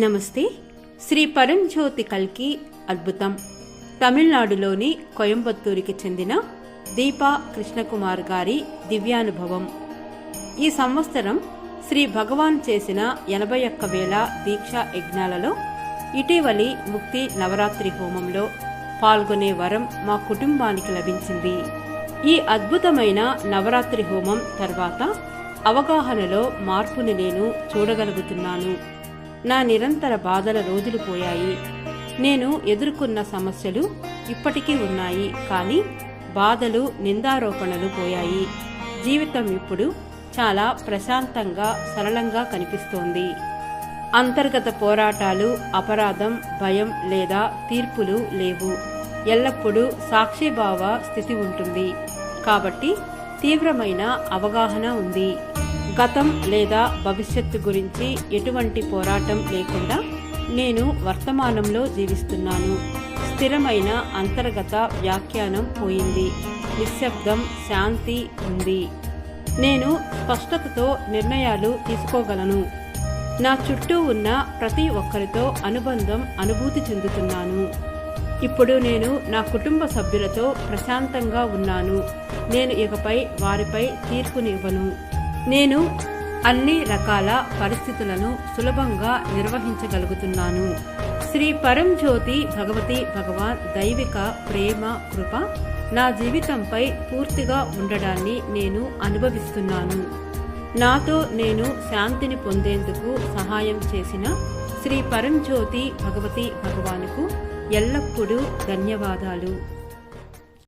నమస్తే. శ్రీ పరంజ్యోతి కల్కి అద్భుతం. తమిళనాడులోని కోయంబత్తూరుకి చెందిన దీపా కృష్ణకుమార్ గారి దివ్యానుభవం. ఈ సంవత్సరం శ్రీ భగవాన్ చేసిన 81,000 దీక్షా యజ్ఞాలలో ఇటీవలి ముక్తి నవరాత్రి హోమంలో పాల్గొనే వరం మా కుటుంబానికి లభించింది. ఈ అద్భుతమైన నవరాత్రి హోమం తర్వాత అవగాహనలో మార్పుని నేను చూడగలుగుతున్నాను. నా నిరంతర బాధల రోజులు పోయాయి. నేను ఎదుర్కొన్న సమస్యలు ఇప్పటికీ ఉన్నాయి, కానీ బాధలు, నిందారోపణలు పోయాయి. జీవితం ఇప్పుడు చాలా ప్రశాంతంగా, సరళంగా కనిపిస్తోంది. అంతర్గత పోరాటాలు, అపరాధం, భయం లేదా తీర్పులు లేవు. ఎల్లప్పుడూ సాక్షిభావ స్థితి ఉంటుంది. కాబట్టి తీవ్రమైన అవగాహన ఉంది. గతం లేదా భవిష్యత్తు గురించి ఎటువంటి పోరాటం లేకుండా నేను వర్తమానంలో జీవిస్తున్నాను. స్థిరమైన అంతర్గత వ్యాఖ్యానం పోయింది. నిశ్శబ్దం, శాంతి ఉంది. నేను స్పష్టతతో నిర్ణయాలు తీసుకోగలను. నా చుట్టూ ఉన్న ప్రతి ఒక్కరితో అనుభూతి చెందుతున్నాను. ఇప్పుడు నేను నా కుటుంబ సభ్యులతో ప్రశాంతంగా ఉన్నాను. నేను ఇకపై వారిపై తీర్పునివ్వను. నేను అన్ని రకాల పరిస్థితులను సులభంగా నిర్వహించగలుగుతున్నాను. శ్రీ పరంజ్యోతి భగవతి భగవాన్ దైవిక ప్రేమ, కృప నా జీవితంపై పూర్తిగా ఉండడాన్ని నేను అనుభవిస్తున్నాను. నాతో నేను శాంతిని పొందేందుకు సహాయం చేసిన శ్రీ పరంజ్యోతి భగవతి భగవానుకు ఎల్లప్పుడూ ధన్యవాదాలు.